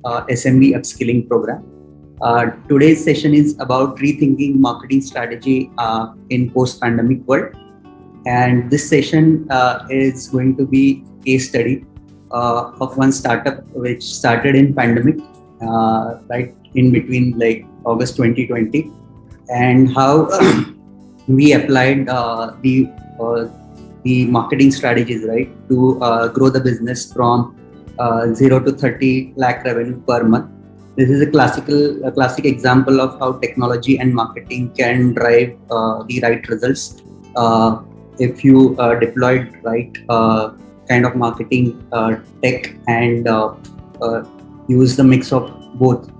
SMB upskilling program. Today's session is about rethinking marketing strategy in post-pandemic world. And this session is going to be a case study of one startup which started in pandemic, right in between like August 2020, and how we applied the marketing strategies, right, to grow the business from 0 to 30 lakh revenue per month. This is a classic example of how technology and marketing can drive the right results if you deployed right kind of marketing tech and use the mix of both.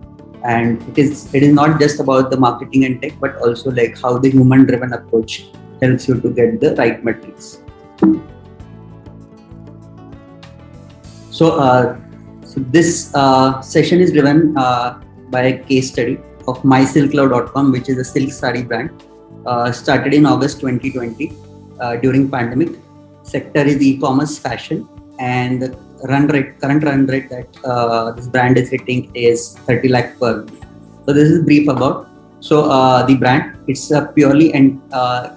And it is not just about the marketing and tech, but also like how the human driven approach helps you to get the right metrics. So this session is driven by a case study of mysilkcloud.com, which is a silk saree brand, started in August 2020 during pandemic. Sector is e-commerce fashion, and the current run rate that this brand is hitting is 30 lakh per month. So this is brief about. So the brand, it's a purely an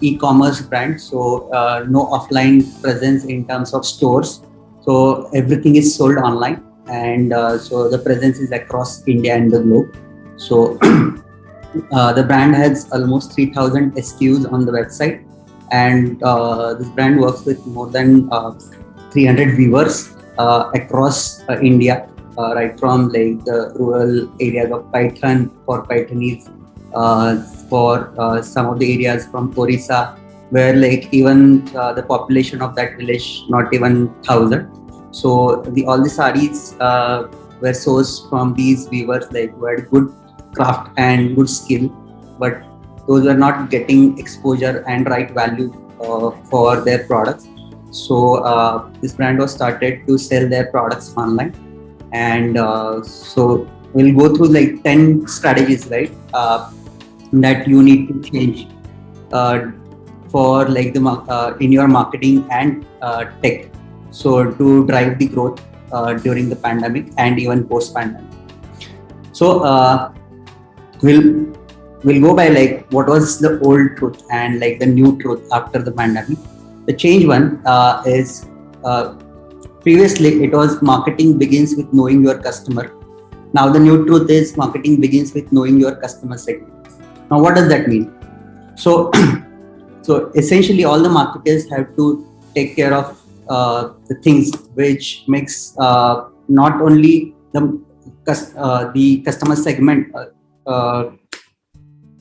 e-commerce brand. So no offline presence in terms of stores. So everything is sold online, and so the presence is across India and the globe. So the brand has almost 3,000 SKUs on the website, and this brand works with more than 300 viewers across India, right from like the rural areas of Python for Pythonese, for some of the areas from Orissa, where like even the population of that village not even 1,000. So all the sarees were sourced from these weavers, like who had good craft and good skill, but those were not getting exposure and right value for their products. So this brand was started to sell their products online, and so we'll go through like 10 strategies, right, that you need to change for like the in your marketing and tech, so to drive the growth during the pandemic and even post pandemic. So we'll go by like what was the old truth and like the new truth after the pandemic. The change one is previously it was marketing begins with knowing your customer. Now the new truth is marketing begins with knowing your customer segment. Now what does that mean? So so essentially all the marketers have to take care of the things which makes not only the customer segment,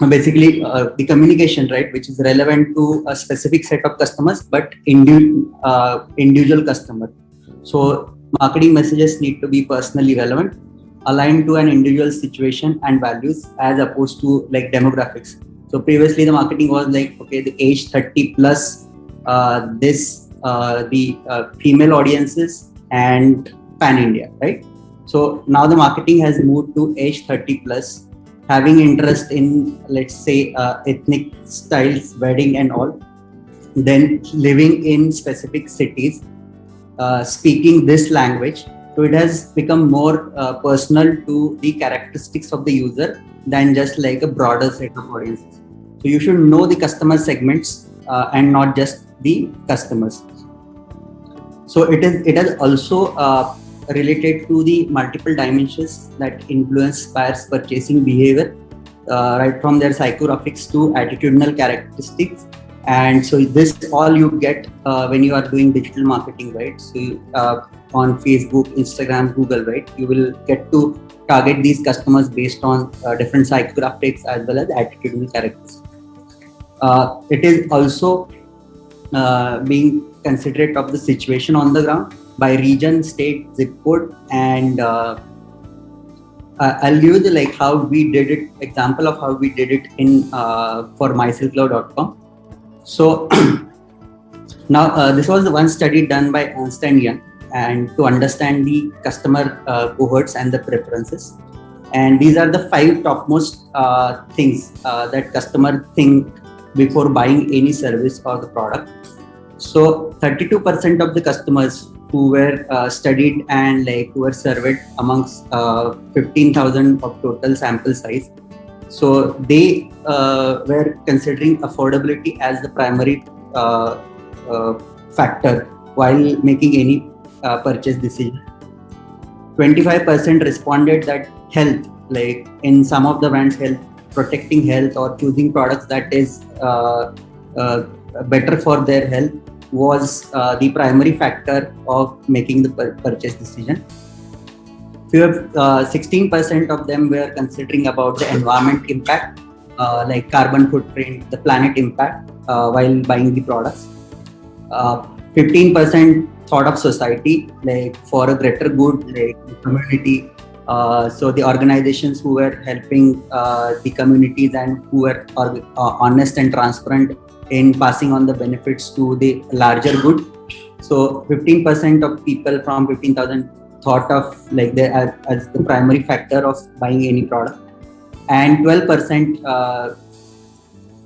basically the communication, right, which is relevant to a specific set of customers, but individual customer. So marketing messages need to be personally relevant, aligned to an individual situation and values, as opposed to like demographics. So previously the marketing was like, okay, the age 30 plus, the female audiences and pan India, right? So now the marketing has moved to age 30 plus, having interest in, let's say, ethnic styles, wedding and all, then living in specific cities, speaking this language. So it has become more personal to the characteristics of the user than just like a broader set of audiences. So you should know the customer segments and not just the customers. So it has also related to the multiple dimensions that influence buyers' purchasing behavior, right from their psychographics to attitudinal characteristics. And so this all you get when you are doing digital marketing, right? So on Facebook, Instagram, Google, right, you will get to target these customers based on different psychographics as well as attitudinal characteristics. It is also being considerate of the situation on the ground by region, state, zip code, and I'll give you the like how we did it, example of how we did it in for mysilkcloud.com. So now this was the one study done by Ernst & Young, and to understand the customer cohorts and the preferences. And these are the 5 topmost things that customer think before buying any service or the product. So 32% of the customers who were studied and like who were surveyed amongst 15,000 of total sample size. So they were considering affordability as the primary factor while making any purchase decision. 25% responded that health, like in some of the brands, health, protecting health or choosing products that is better for their health was the primary factor of making the purchase decision. 16% of them were considering about the environment impact, like carbon footprint, the planet impact while buying the products. 15% thought of society, like for a greater good, like the community. So the organizations who were helping the communities and who were honest and transparent in passing on the benefits to the larger good. So 15% of people from 15,000 thought of like as the primary factor of buying any product, and 12%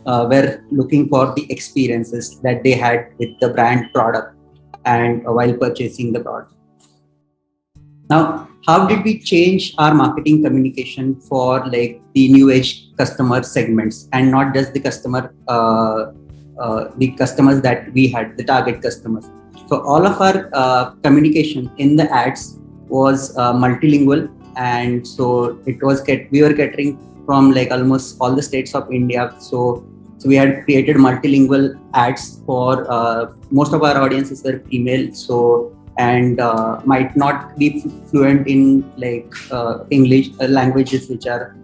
were looking for the experiences that they had with the brand product and while purchasing the product. Now, how did we change our marketing communication for like the new age customer segments and not just the customers that we had, the target customers? So all of our communication in the ads was multilingual, and so it was we were catering from like almost all the states of India. So we had created multilingual ads for most of our audiences were female, so and might not be fluent in like English languages which are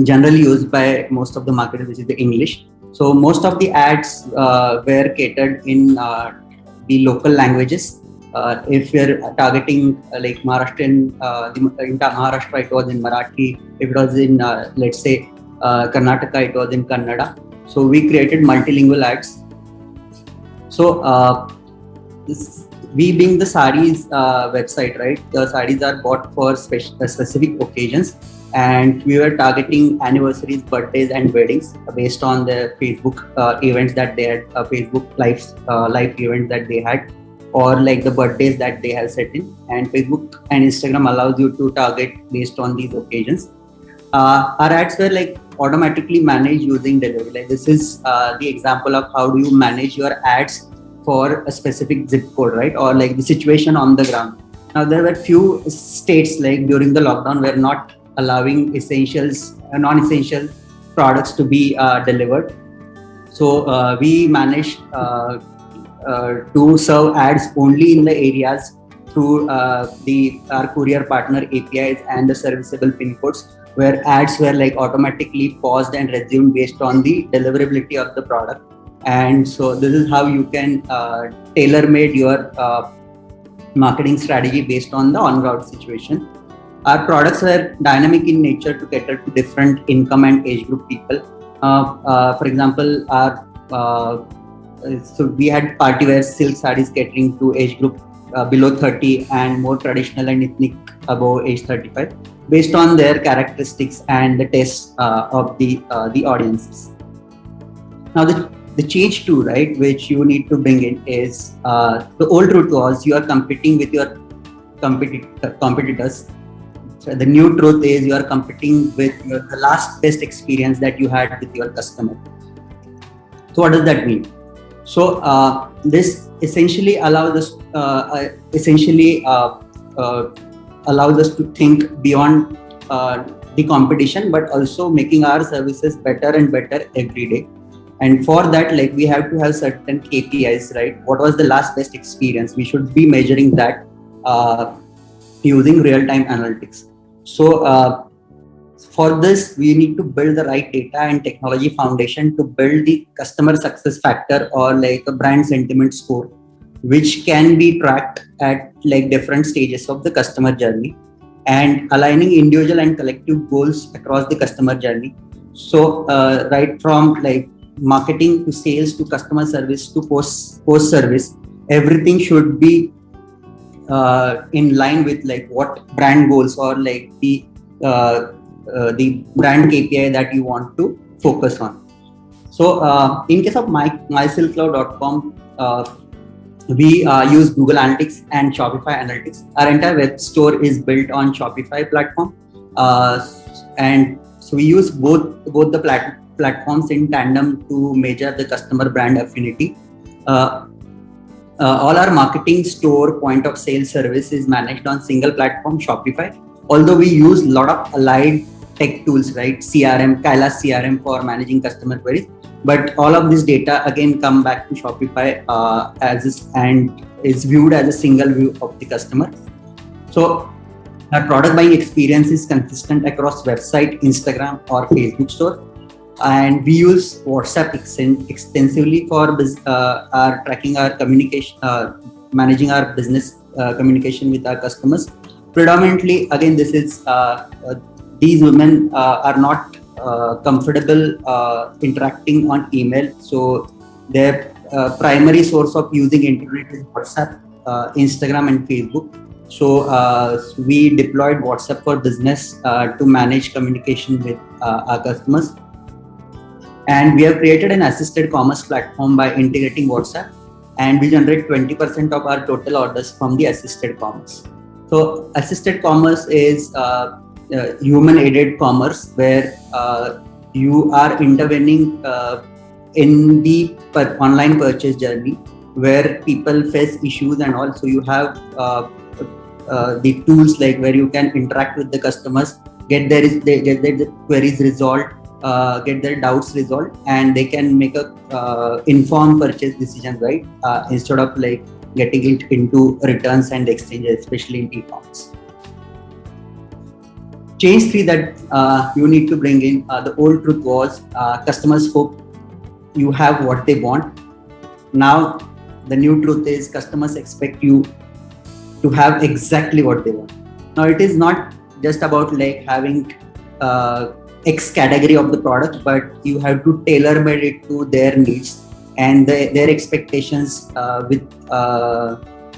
generally used by most of the marketers, which is the English. So most of the ads were catered in the local languages. If you're targeting like Maharashtrian, in Maharashtra it was in Marathi. If it was in let's say Karnataka, it was in Kannada. So we created multilingual ads. So we being the sarees website, right? The sarees are bought for specific occasions, and we were targeting anniversaries, birthdays, and weddings based on the Facebook events that they had, Facebook live event that they had, or like the birthdays that they have set in. And Facebook and Instagram allows you to target based on these occasions. Our ads were like automatically managed using delivery. Like this is the example of how do you manage your ads for a specific zip code, right? Or like the situation on the ground. Now there were few states like during the lockdown were not allowing essentials, non-essential products to be delivered. So we managed to serve ads only in the areas through our courier partner APIs and the serviceable pin codes, where ads were like automatically paused and resumed based on the deliverability of the product. And so this is how you can tailor-made your marketing strategy based on the on-ground situation. Our products were dynamic in nature to cater to different income and age group people. For example, so we had party wear silk sarees catering to age group below 30 and more traditional and ethnic above age 35, based on their characteristics and the tastes of the audiences. Now the change too, right, which you need to bring in is the old route was you are competing with your competitors. So the new truth is you are competing with the last best experience that you had with your customer. So what does that mean? So this essentially allows us allows us to think beyond the competition, but also making our services better and better every day. And for that, like we have to have certain KPIs, right? What was the last best experience? We should be measuring that using real-time analytics. So for this, we need to build the right data and technology foundation to build the customer success factor, or like a brand sentiment score, which can be tracked at like different stages of the customer journey, and aligning individual and collective goals across the customer journey. So right from like marketing to sales to customer service to post service, everything should be in line with like what brand goals or like the brand KPI that you want to focus on. So in case of mysilkcloud.com, We use Google Analytics and Shopify Analytics. Our entire web store is built on Shopify platform, and so we use both the platforms in tandem to measure the customer brand affinity. All our marketing, store, point of sale service is managed on single platform, Shopify. Although we use a lot of allied tech tools, right? CRM, Kailas CRM for managing customer queries. But all of this data again come back to Shopify and is viewed as a single view of the customer. So our product buying experience is consistent across website, Instagram, or Facebook store. And we use WhatsApp extensively for our tracking our communication, managing our business communication with our customers. Predominantly, again, this is these women are not comfortable interacting on email, so their primary source of using internet is WhatsApp, Instagram, and Facebook. So we deployed WhatsApp for Business to manage communication with our customers. And we have created an assisted commerce platform by integrating WhatsApp, and we generate 20% of our total orders from the assisted commerce. So assisted commerce is human-aided commerce, where you are intervening in the online purchase journey, where people face issues, and also you have the tools like where you can interact with the customers, get their queries resolved, get their doubts resolved, and they can make a informed purchase decision, right? Instead of like getting it into returns and exchanges, especially in e-commerce. Change 3 that you need to bring in, the old truth was customers hope you have what they want. Now the new truth is customers expect you to have exactly what they want. Now it is not just about like having X category of the product, but you have to tailor made it to their needs and their expectations with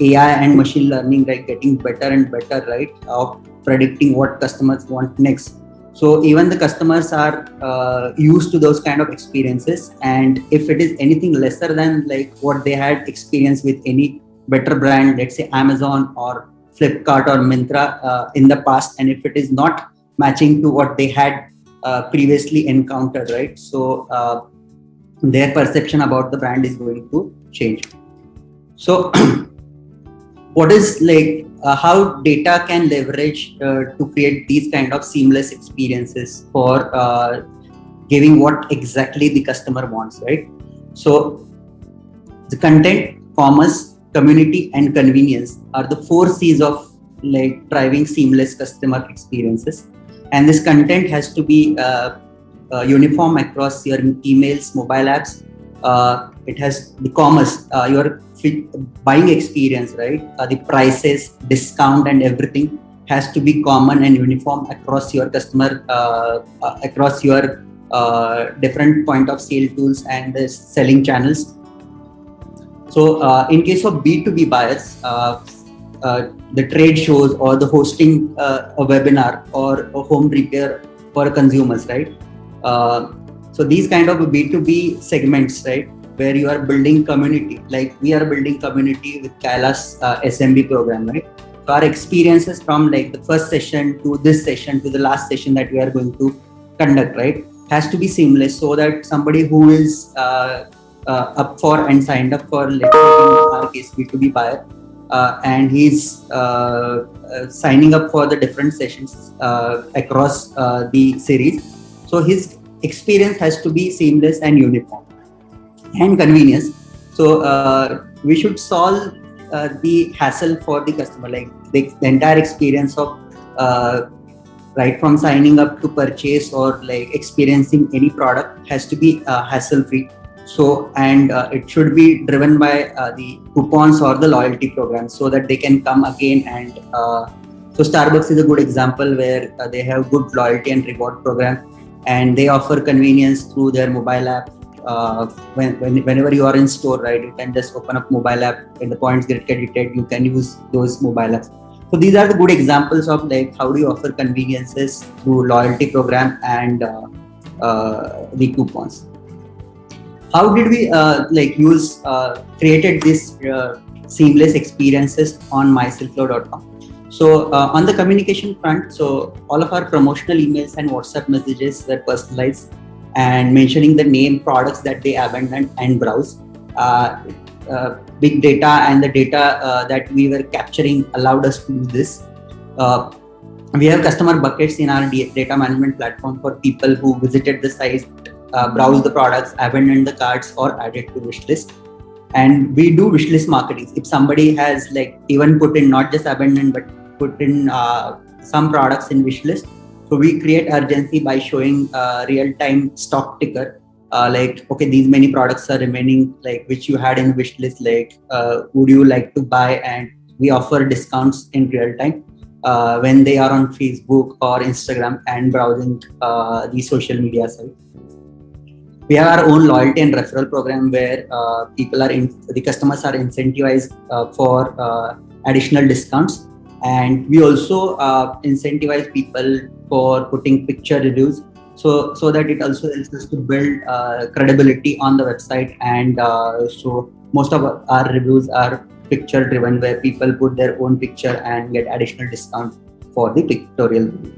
AI and machine learning, like getting better and better, right, of predicting what customers want next. So even the customers are used to those kind of experiences, and if it is anything lesser than like what they had experienced with any better brand, let's say Amazon or Flipkart or Myntra in the past, and if it is not matching to what they had previously encountered, right? So their perception about the brand is going to change. So what is like how data can leverage to create these kind of seamless experiences for giving what exactly the customer wants, right? So the content, commerce, community, and convenience are the 4 C's of like driving seamless customer experiences. And this content has to be uniform across your emails, mobile apps. It has the commerce, your buying experience, right? The prices, discount, and everything has to be common and uniform across your customer, across your different point of sale tools and the selling channels. So in case of B2B buyers, the trade shows or the hosting a webinar or a home repair for consumers, right? So these kind of B2B segments, right, where you are building community, like we are building community with Kailas SMB program, right? So our experiences from like the first session to this session to the last session that we are going to conduct, right, has to be seamless, so that somebody who is up for and signed up for, let's say in our case, B2B buyer, and he's signing up for the different sessions across the series. So his experience has to be seamless and uniform and convenience. So we should solve the hassle for the customer, like the entire experience of right from signing up to purchase or like experiencing any product has to be hassle free. So, and it should be driven by the coupons or the loyalty program, so that they can come again. And so Starbucks is a good example where they have good loyalty and reward program, and they offer convenience through their mobile app. Whenever you are in store, right, you can just open up mobile app and the points get credited, you can use those mobile apps. So these are the good examples of like how do you offer conveniences through loyalty program and the coupons. How did we like created this seamless experiences on mysilkcloud.com. So on the communication front, so all of our promotional emails and WhatsApp messages were personalized and mentioning the name, products that they abandoned and browse. Big data and the data that we were capturing allowed us to do this. We have customer buckets in our data management platform for people who visited the site, browsed the products, abandoned the carts, or added to wish list. And we do wish list marketing. If somebody has like even put in not just abandoned but put in some products in wish list, so we create urgency by showing real-time stock ticker. Like, okay, these many products are remaining, like which you had in wish list, like would you like to buy? And we offer discounts in real time when they are on Facebook or Instagram and browsing the social media site. We have our own loyalty and referral program where the customers are incentivized for additional discounts, and we also incentivize people for putting picture reviews, so that it also helps us to build credibility on the website. And so most of our reviews are picture driven, where people put their own picture and get additional discount for the pictorial review.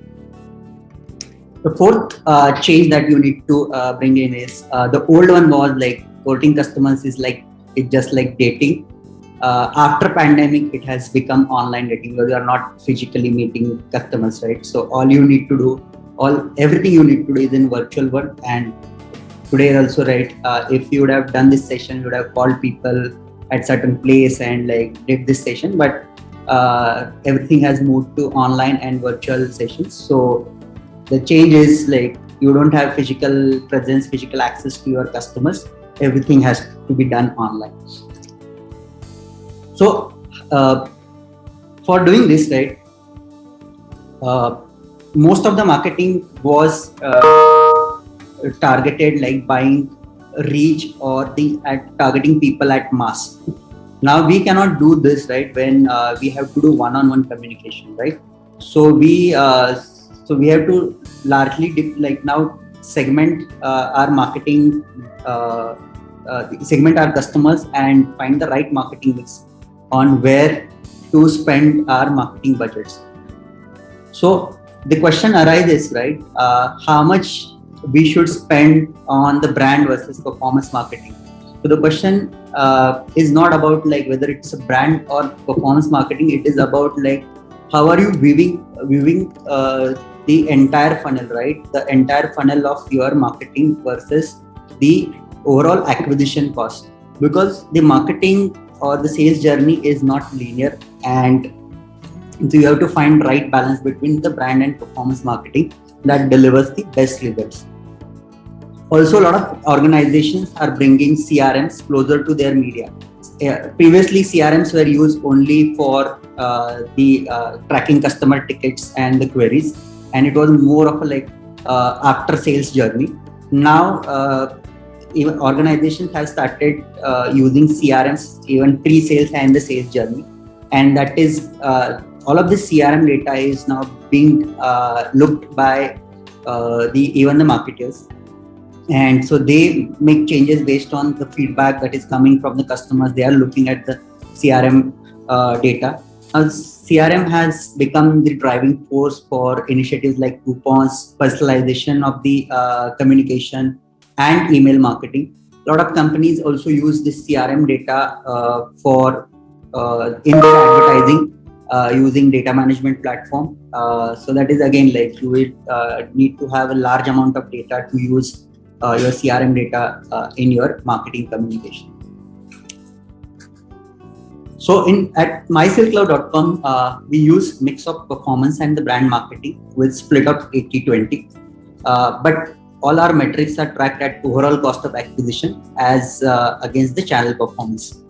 The fourth change that you need to bring in is the old one was like courting customers is like it's just like dating. After pandemic, it has become online dating because you are not physically meeting customers, right? So all you need to do, everything you need to do is in virtual world. And today also, right? If you would have done this session, you would have called people at certain place and like did this session, but everything has moved to online and virtual sessions. So the change is like you don't have physical presence, physical access to your customers. Everything has to be done online. So for doing this, right, most of the marketing was targeted like buying reach or targeting people at mass. Now we cannot do this, right, when we have to do one-on-one communication, right? So we have to largely now segment our marketing, segment our customers and find the right marketing mix on where to spend our marketing budgets. So the question arises, right, how much we should spend on the brand versus performance marketing. So the question is not about like whether it's a brand or performance marketing. It is about like how are you viewing the entire funnel, right? The entire funnel of your marketing versus the overall acquisition cost, because the marketing or the sales journey is not linear, and so you have to find right balance between the brand and performance marketing that delivers the best results. Also, a lot of organizations are bringing CRMs closer to their media. Previously, CRMs were used only for the tracking customer tickets and the queries, and it was more of a like after sales journey. Now, even organizations have started using CRMs even pre-sales and the sales journey, and that is all of this CRM data is now being looked by even the marketers. And so they make changes based on the feedback that is coming from the customers. They are looking at the CRM data. CRM has become the driving force for initiatives like coupons, personalization of the communication, and email marketing. A lot of companies also use this CRM data for in their advertising using data management platform. So that is again like you will need to have a large amount of data to use your CRM data in your marketing communication. So at mysilkcloud.com, we use mix of performance and the brand marketing with split of 80-20. But all our metrics are tracked at overall cost of acquisition as against the channel performance.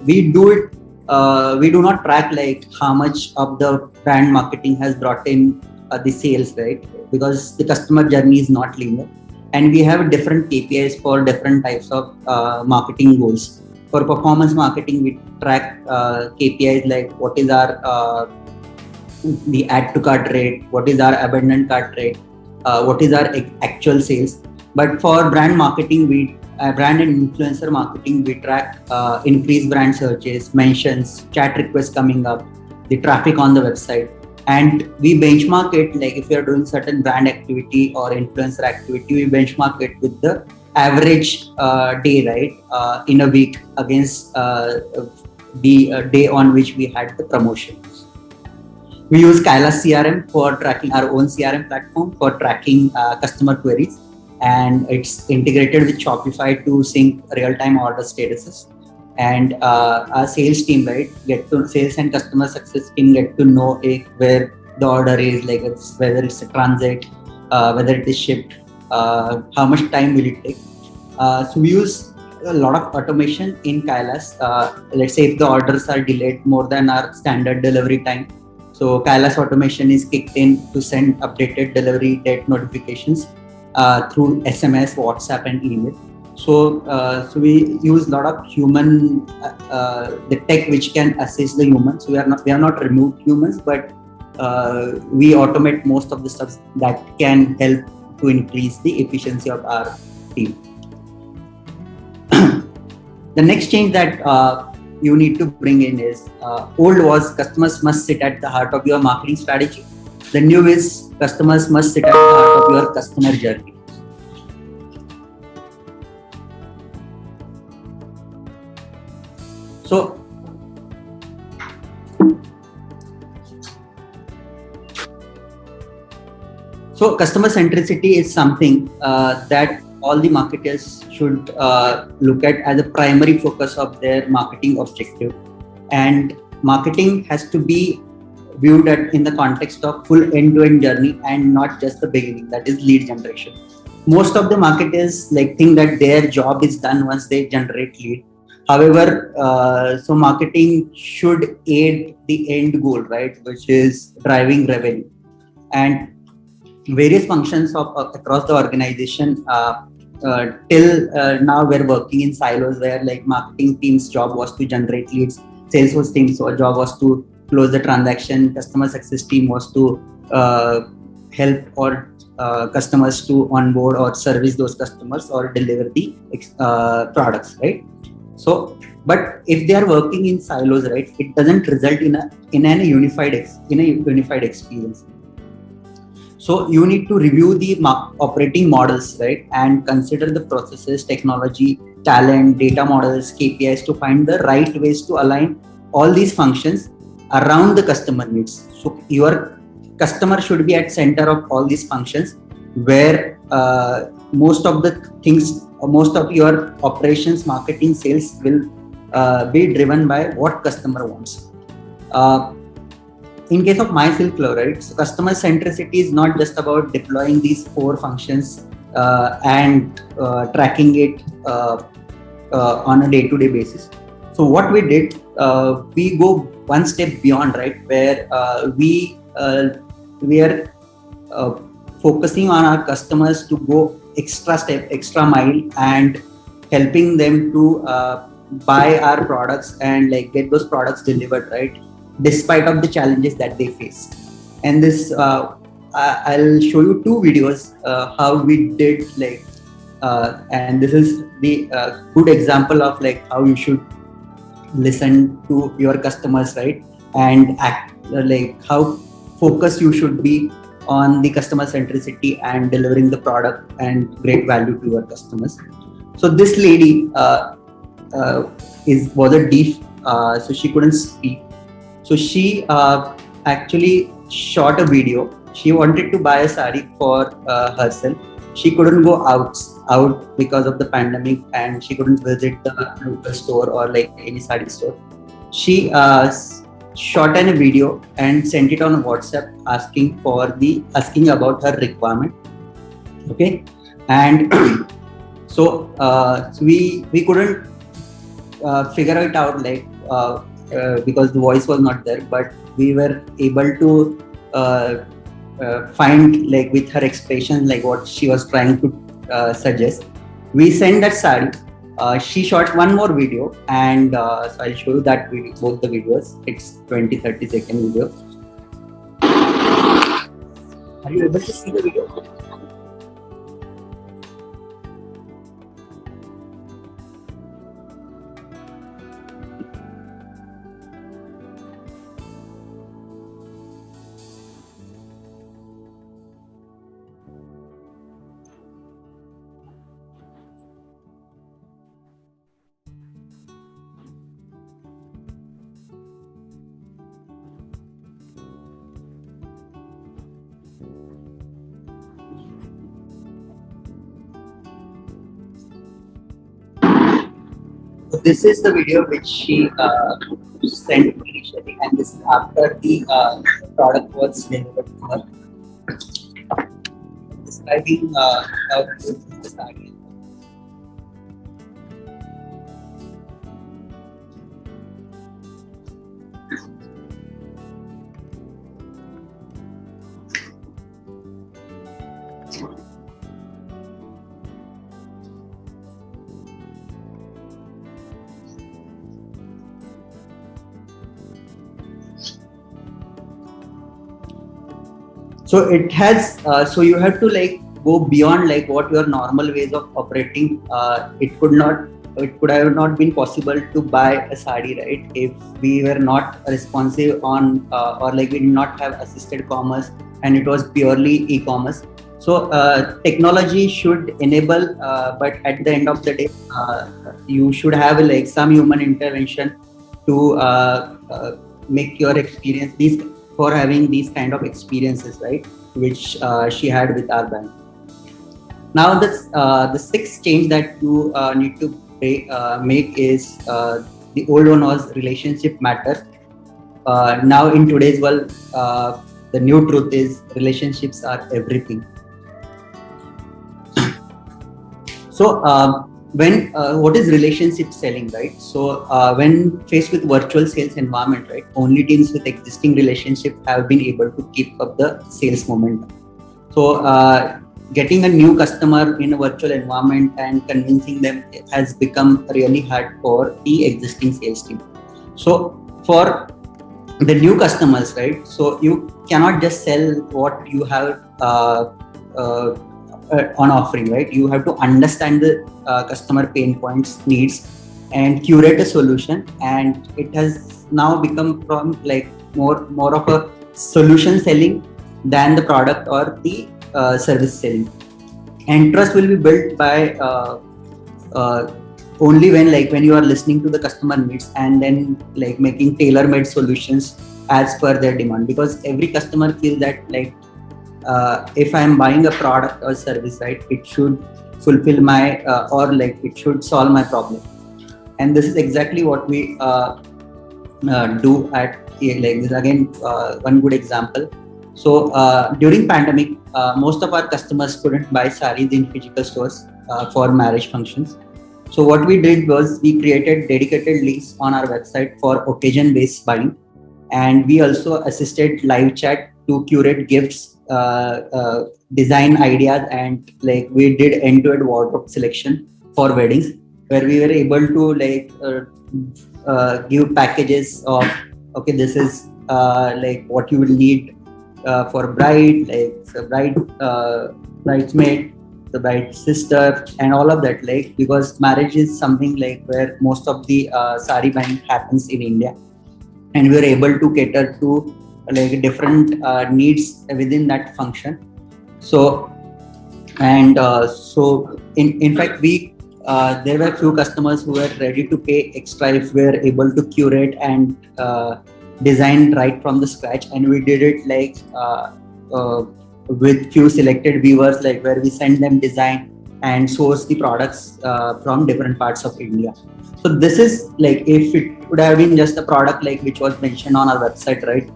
We do not track like how much of the brand marketing has brought in the sales, right? Because the customer journey is not linear, and we have different KPIs for different types of marketing goals. For performance marketing, we track KPIs like what is our the add to cart rate, what is our abandoned cart rate, what is our actual sales. But for brand marketing, we brand and influencer marketing, we track increased brand searches, mentions, chat requests coming up, the traffic on the website, and we benchmark it. Like if we are doing certain brand activity or influencer activity, we benchmark it with the average day, right, in a week against the day on which we had the promotion. We use Kailas CRM for tracking, our own CRM platform for tracking customer queries, and it's integrated with Shopify to sync real-time order statuses. And our sales team, right, sales and customer success team get to know where the order is, like whether it's a transit, whether it is shipped, how much time will it take. So we use a lot of automation in Kailas. Let's say if the orders are delayed more than our standard delivery time, so Kailas automation is kicked in to send updated delivery date notifications through SMS, WhatsApp, and email. So we use a lot of human, the tech which can assist the humans. We are not removed humans, but we automate most of the stuff that can help to increase the efficiency of our team. The next change that you need to bring in is old was customers must sit at the heart of your marketing strategy. The new is customers must sit at the heart of your customer journey. So customer centricity is something that all the marketers should look at as a primary focus of their marketing objective. And marketing has to be viewed in the context of full end-to-end journey and not just the beginning, that is lead generation. Most of the marketers think that their job is done once they generate lead. However, so marketing should aid the end goal, right, which is driving revenue. And various functions across the organization, till now we're working in silos where marketing team's job was to generate leads, Salesforce team's job was to close the transaction, customer success team was to help or customers to onboard or service those customers or deliver the products, right? So, but if they are working in silos, right, it doesn't result in a unified experience. So you need to review the operating models, right, and consider the processes, technology, talent, data models, KPIs to find the right ways to align all these functions around the customer needs. So your customer should be at center of all these functions, where most of the things, most of your operations, marketing, sales will be driven by what customer wants. In case of MySilkCloud, right, so customer centricity is not just about deploying these 4 functions and tracking it on a day-to-day basis. So what we did, we go one step beyond, right, where we are focusing on our customers to go extra mile and helping them to buy our products and get those products delivered, right, despite of the challenges that they face. And this I'll show you 2 videos how we did, and this is the good example of how you should listen to your customers, right, and act how focused you should be on the customer centricity and delivering the product and great value to your customers. So this lady was a deaf, so she couldn't speak. So she actually shot a video. She wanted to buy a sari for herself. She couldn't go out because of the pandemic, and she couldn't visit the local store or any sari store. She shot a video and sent it on WhatsApp asking about her requirement. Okay, and so we couldn't figure it out because the voice was not there, but we were able to find with her expression what she was trying to suggest. We sent that sari. She shot one more video, and so I'll show you that video, both the videos. It's 20-30 second video. Are you able to see the video? this is the video which she sent initially, and this is after the product was delivered to her, describing how to use the sari. So it has, so you have to like go beyond like what your normal ways of operating. It could have not been possible to buy a sari, right? If we were not responsive on, or like we did not have assisted commerce and it was purely e-commerce. So technology should enable, but at the end of the day, you should have like some human intervention to make your experience these for having these kind of experiences, right? Which she had with our bank. Now, the sixth change that you need to make is the old one was relationship matter. Now, in today's world, the new truth is relationships are everything. So, when what is relationship selling, right? So when faced with virtual sales environment, right, only teams with existing relationship have been able to keep up the sales momentum. So getting a new customer in a virtual environment and convincing them has become really hard for the existing sales team. So for the new customers, right, so you cannot just sell what you have on offering, right? You have to understand the customer pain points, needs, and curate a solution. And it has now become from like more of a solution selling than the product or the service selling. And trust will be built by only when you are listening to the customer needs and then like making tailor-made solutions as per their demand. Because every customer feels that like if I am buying a product or service, right, it should fulfill my or like it should solve my problem. And this is exactly what we do at like this. Again, one good example. So during pandemic, most of our customers couldn't buy saris in physical stores for marriage functions. So what we did was we created dedicated links on our website for occasion-based buying, and we also assisted live chat to curate gifts, design ideas, and like we did end-to-end wardrobe selection for weddings, where we were able to like give packages of okay, this is like what you will need for bride, like the bride, bridesmaid, the bride sister, and all of that. Like because marriage is something like where most of the sari buying happens in India, and we were able to cater to like different needs within that function. So and so in fact we there were few customers who were ready to pay extra if we were able to curate and design right from the scratch. And we did it like with few selected viewers, like where we send them design and source the products from different parts of India. So this is like if it would have been just a product like which was mentioned on our website, right,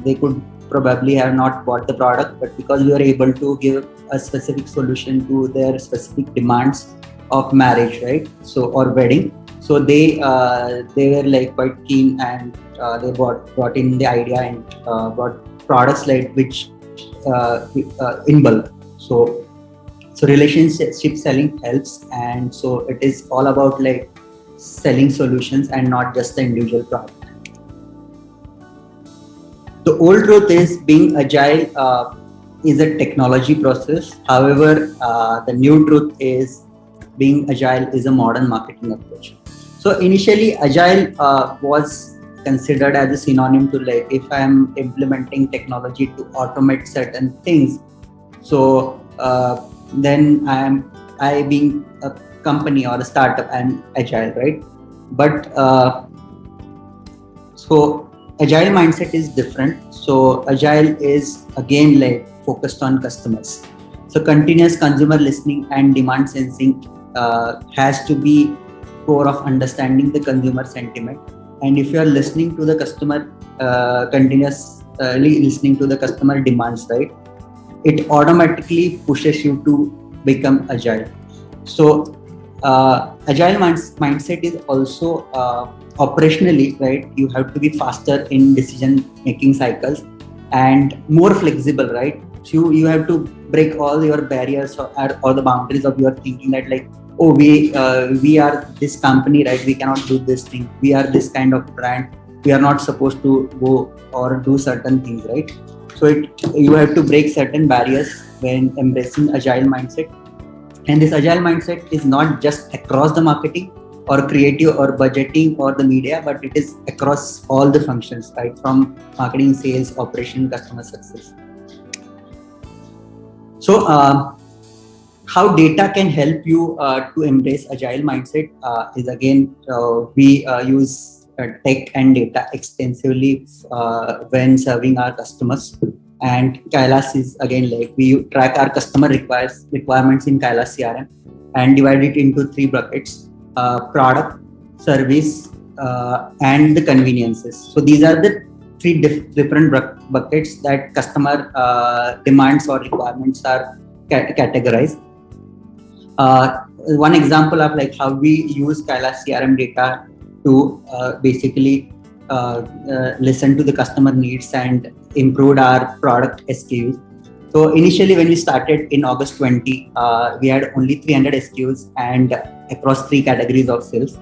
they could probably have not bought the product. But because we were able to give a specific solution to their specific demands of marriage, right, so or wedding, so they were like quite keen, and they brought in the idea and brought products like which in bulk. So relationship selling helps, and so it is all about like selling solutions and not just the individual product. The old truth is being agile is a technology process. However, the new truth is being agile is a modern marketing approach. So initially, agile was considered as a synonym to like if I am implementing technology to automate certain things, so then I being a company or a startup, I'm agile, right? But so agile mindset is different. So agile is again like focused on customers. So continuous consumer listening and demand sensing has to be core of understanding the consumer sentiment. And if you are listening to the customer, continuously listening to the customer demands, right, it automatically pushes you to become agile. So agile mindset is also operationally, right? You have to be faster in decision making cycles and more flexible, right? So you have to break all your barriers or the boundaries of your thinking that like, oh, we are this company, right? We cannot do this thing. We are this kind of brand. We are not supposed to go or do certain things, right? So you have to break certain barriers when embracing agile mindset. And this agile mindset is not just across the marketing or creative or budgeting or the media, but it is across all the functions, right? From marketing, sales, operation, customer success. So how data can help you to embrace agile mindset is again, we use tech and data extensively when serving our customers. And Kailas is again like we track our customer requirements in Kailas CRM and divide it into three buckets: product, service, and the conveniences. So these are the three different buckets that customer demands or requirements are categorized. One example of like how we use Kailas CRM data to basically listen to the customer needs and improve our product SKUs. So initially when we started in August 20, we had only 300 SKUs and across three categories of sales.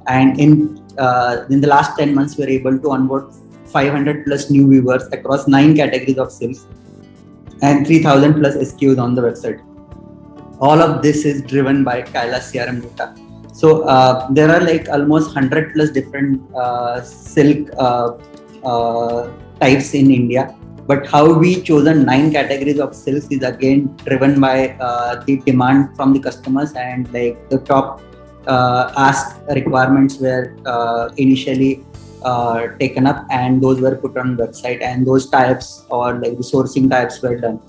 And in the last 10 months, we were able to onboard 500 plus new viewers across 9 categories of sales and 3000 plus SKUs on the website. All of this is driven by Kailas CRM data. So there are like almost 100 plus different silk types in India. But how we chosen 9 categories of silks is again driven by the demand from the customers, and like the top asked requirements were initially taken up, and those were put on website, and those types or like the sourcing types were done.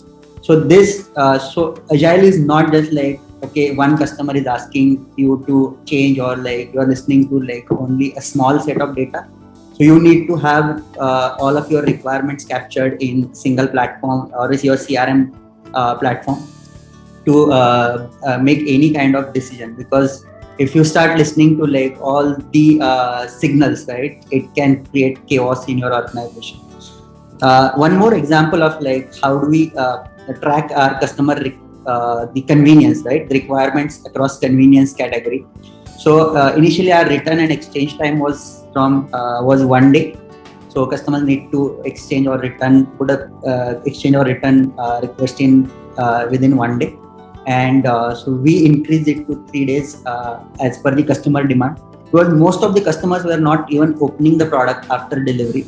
So this so agile is not just like, okay, one customer is asking you to change, or like you are listening to like only a small set of data. So you need to have all of your requirements captured in single platform or is your CRM platform to make any kind of decision. Because if you start listening to like all the signals, right, it can create chaos in your organization. One more example of like how do we track our customer the convenience, right, the requirements across convenience category. So initially our return and exchange time was 1 day. So customers need to exchange or return, put a exchange or return request in within 1 day. And so we increased it to 3 days as per the customer demand, because most of the customers were not even opening the product after delivery,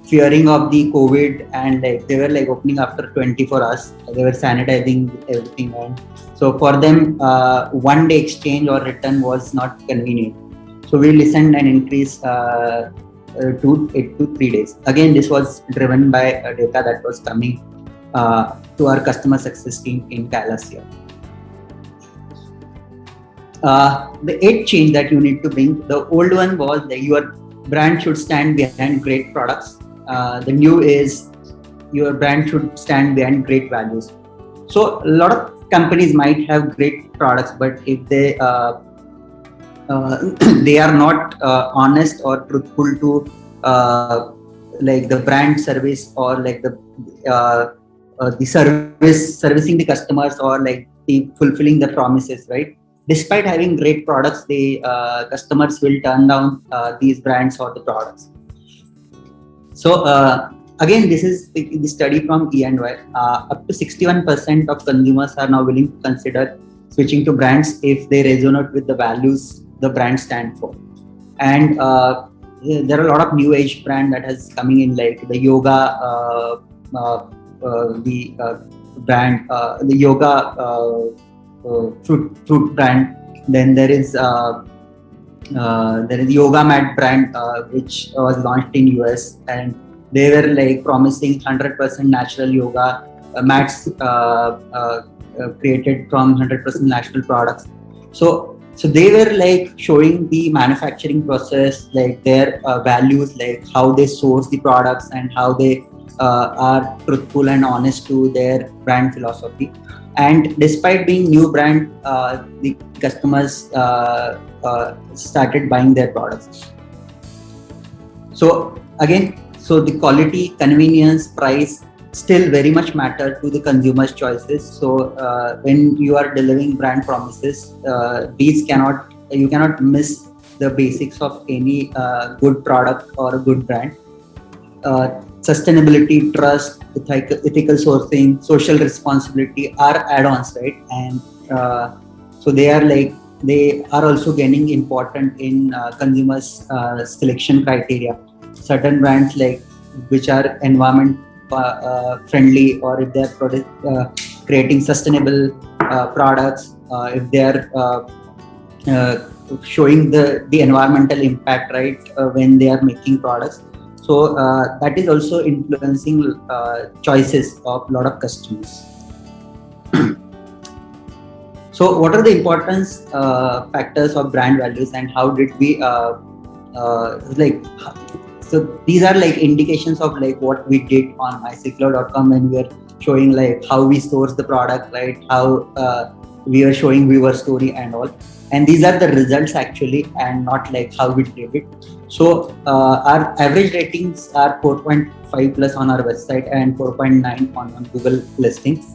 fearing of the COVID, and like they were like opening after 24 hours. They were sanitizing everything, and so for them 1 day exchange or return was not convenient. So we listened and increased to 3 days. Again, this was driven by data that was coming to our customer success team in Kailas here. The 8th change that you need to bring, the old one was that your brand should stand behind great products. The new is your brand should stand behind great values. So a lot of companies might have great products, but if they they are not honest or truthful to like the brand service, or like the servicing the customers, or like the fulfilling the promises, right? Despite having great products, the customers will turn down these brands or the products. So again, this is the study from E&Y. Up to 61% of consumers are now willing to consider switching to brands if they resonate with the values the brand stand for. And there are a lot of new age brand that has coming in, like the yoga, the brand, the yoga fruit brand. Then there is Yoga Mat brand which was launched in US, and they were like promising 100% natural yoga mats created from 100% natural products. So So they were like showing the manufacturing process, like their values, like how they source the products and how they are truthful and honest to their brand philosophy. And despite being new brand, the customers started buying their products. So again, so the quality, convenience, price still very much matter to the consumer's choices. So when you are delivering brand promises, you cannot miss the basics of any good product or a good brand. Sustainability, trust, ethical sourcing, social responsibility are add-ons, right? And so they are also gaining important in consumers' selection criteria. Certain brands like which are environment friendly, or if they are creating sustainable products, if they are showing the environmental impact, right, when they are making products. So that is also influencing choices of a lot of customers. So what are the importance factors of brand values, and how did we like? So these are like indications of like what we did on mysilkcloud.com when we are showing like how we source the product, right? How we are showing viewer story and all. And these are the results actually, and not like how we did it. So our average ratings are 4.5 plus on our website and 4.9 on Google listings.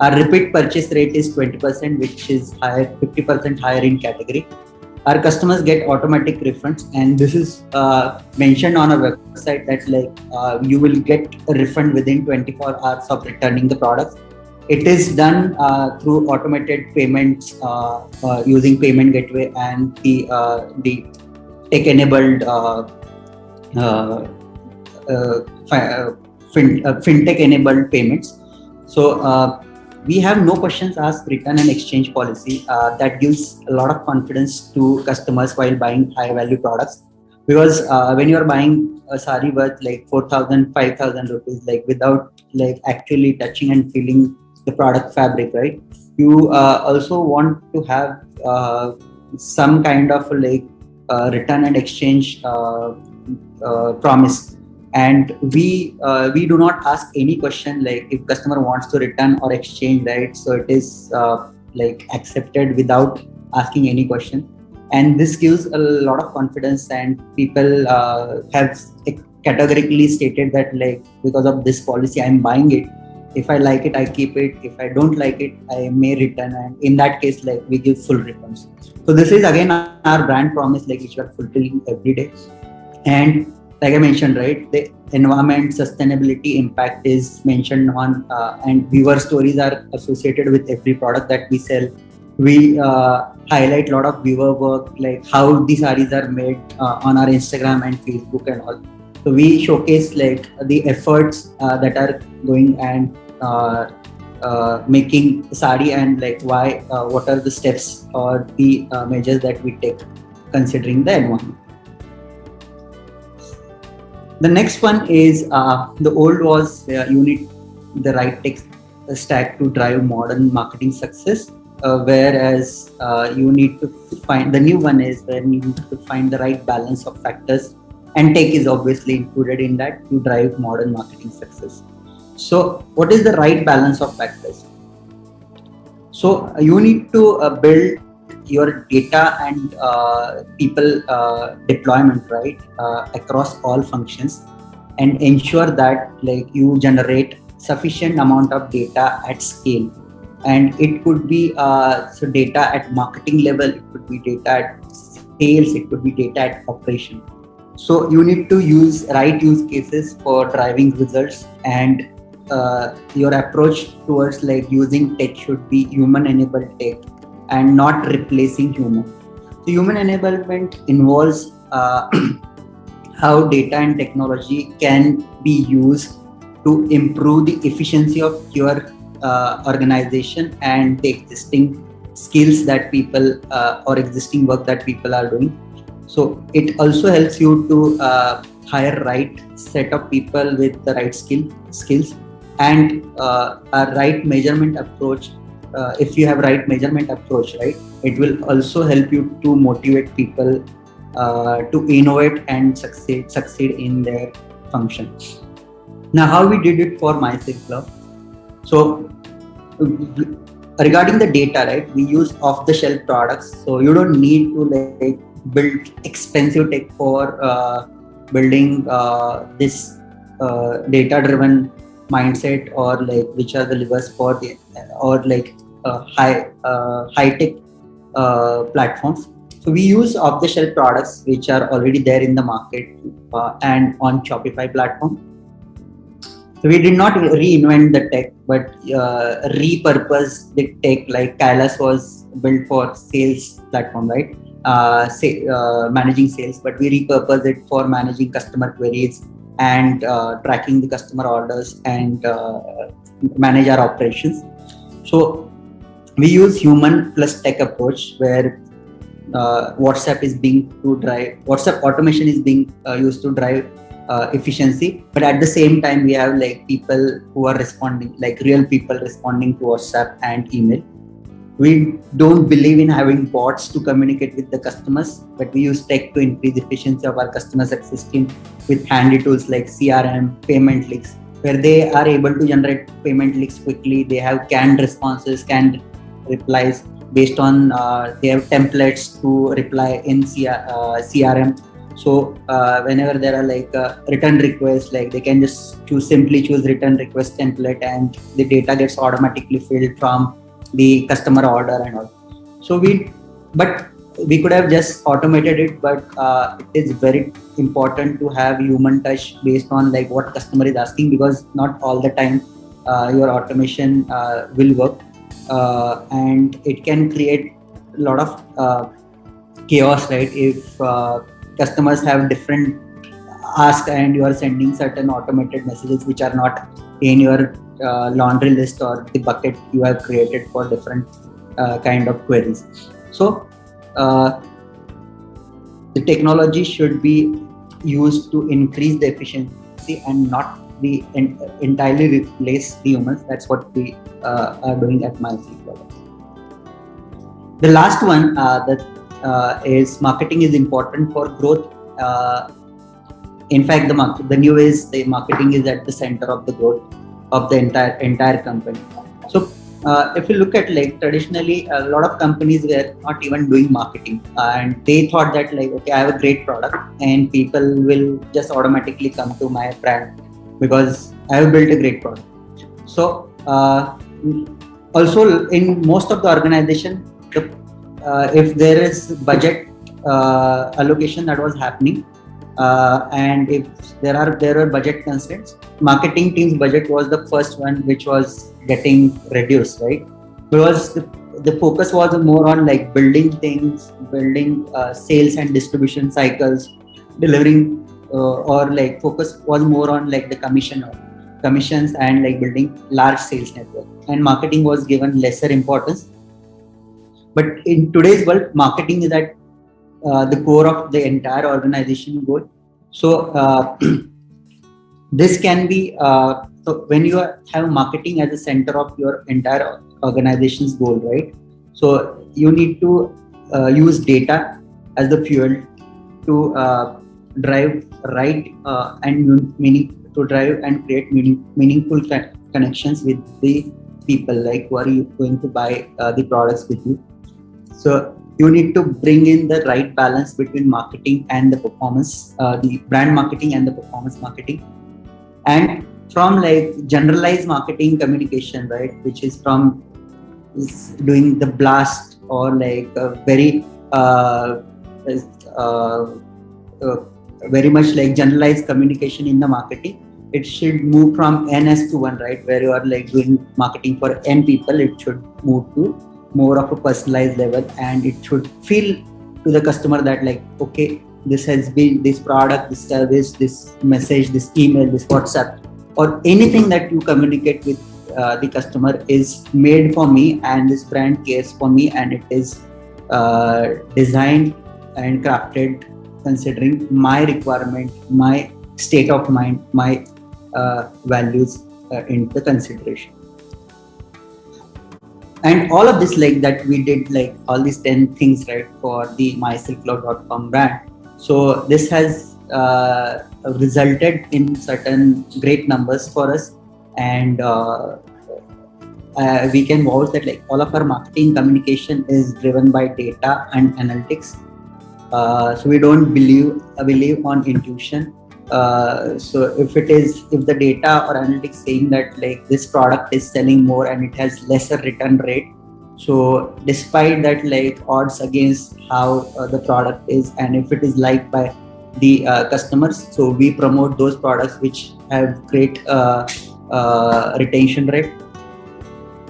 Our repeat purchase rate is 20%, which is higher, 50% higher in category. Our customers get automatic refunds, and this is mentioned on our website that like you will get a refund within 24 hours of returning the products. It is done through automated payments using payment gateway and the tech-enabled fintech-enabled payments. So we have no questions asked return and exchange policy that gives a lot of confidence to customers while buying high-value products. Because when you are buying a sari worth like 4,000, 5,000 rupees, like without like actually touching and feeling the product fabric, right? You also want to have some kind of like return and exchange promise. And we do not ask any question like if customer wants to return or exchange, right? So it is like accepted without asking any question. And this gives a lot of confidence, and people have categorically stated that like because of this policy I'm buying it. If I like it, I keep it. If I don't like it, I may return. And in that case, like we give full refunds. So this is again our brand promise, like which we are fulfilling every day. And like I mentioned, right, the environment, sustainability, impact is mentioned on, and viewer stories are associated with every product that we sell. We highlight a lot of viewer work, like how these sarees are made on our Instagram and Facebook and all. So we showcase like the efforts that are going and making sari, and like why, what are the steps or the measures that we take considering the environment. The next one is the old was you need the right tech stack to drive modern marketing success, whereas you need to find, the new one is when you need to find the right balance of factors, and tech is obviously included in that to drive modern marketing success. So what is the right balance of factors? So you need to build your data and people deployment, right, across all functions, and ensure that like you generate sufficient amount of data at scale. And it could be so data at marketing level, it could be data at sales, it could be data at operation. So you need to use right use cases for driving results, and your approach towards like using tech should be human enabled tech and not replacing human. So human enablement involves how data and technology can be used to improve the efficiency of your organization and the existing skills that people or existing work that people are doing. So it also helps you to hire right set of people with the right skills, and a right measurement approach if you have right measurement approach, right, it will also help you to motivate people to innovate and succeed in their function. Now, how we did it for MySilk Club? So regarding the data, right, we use off-the-shelf products, so you don't need to like build expensive tech for building this data-driven mindset, or like which are the levers for the or like high-tech platforms. So we use off-the-shelf products which are already there in the market and on Shopify platform. So we did not reinvent the tech, but repurpose the tech. Like Kailas was built for sales platform, right? Managing sales, but we repurpose it for managing customer queries and tracking the customer orders and manage our operations. So we use human plus tech approach, where WhatsApp automation is being used to drive efficiency, but at the same time we have like people who are responding, like real people responding to WhatsApp and email. We don't believe in having bots to communicate with the customers, but we use tech to increase efficiency of our customer success team with handy tools like CRM, payment leaks, where they are able to generate payment leaks quickly. They have canned responses, canned replies based on they have templates to reply in CRM. So whenever there are like return requests, like they can just simply choose return request template, and the data gets automatically filled from the customer order and all. So we could have just automated it, but it is very important to have human touch based on like what customer is asking, because not all the time your automation will work, and it can create a lot of chaos, right? If customers have different ask and you are sending certain automated messages which are not in your laundry list or the bucket you have created for different kind of queries. So the technology should be used to increase the efficiency and not be entirely replace the humans. That's what we are doing at MySilk Club. The last one is marketing is important for growth. In fact, the new is the marketing is at the center of the growth of the entire company. So if you look at like traditionally, a lot of companies were not even doing marketing, and they thought that like, okay, I have a great product and people will just automatically come to my brand because I have built a great product. So also in most of the organization, if there is budget allocation that was happening, and if there were budget constraints, marketing team's budget was the first one which was getting reduced, right? Because the focus was more on like building things, building sales and distribution cycles, delivering, or like focus was more on like the commissions and like building large sales network, and marketing was given lesser importance. But in today's world, marketing is at the core of the entire organization goal. So this can be so when you have marketing at the center of your entire organization's goal, right? So you need to use data as the fuel to drive right and to drive and create meaningful connections with the people, like who are you going to buy the products with you. So you need to bring in the right balance between marketing and the performance, the brand marketing and the performance marketing. And from like generalized marketing communication, right, which is from doing the blast or like very very much like generalized communication in the marketing, it should move from NS to 1, right, where you are like doing marketing for N people. It should move to more of a personalized level, and it should feel to the customer that like, okay, this has been this product, this service, this message, this email, this WhatsApp, or anything that you communicate with the customer is made for me, and this brand cares for me, and it is designed and crafted considering my requirement, my state of mind, my values into consideration. And all of this, like that we did like all these 10 things, right, for the mysilkcloud.com brand. So this has resulted in certain great numbers for us. And we can vouch that like all of our marketing communication is driven by data and analytics. So we don't believe on intuition. So if the data or analytics saying that like this product is selling more and it has lesser return rate, so despite that, like odds against how the product is, and if it is liked by the customers, so we promote those products which have great retention rate.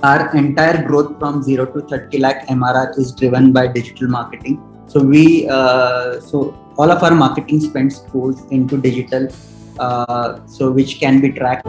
Our entire growth from 0 to 30 lakh MRR is driven by digital marketing. So all of our marketing spends goes into digital, so which can be tracked.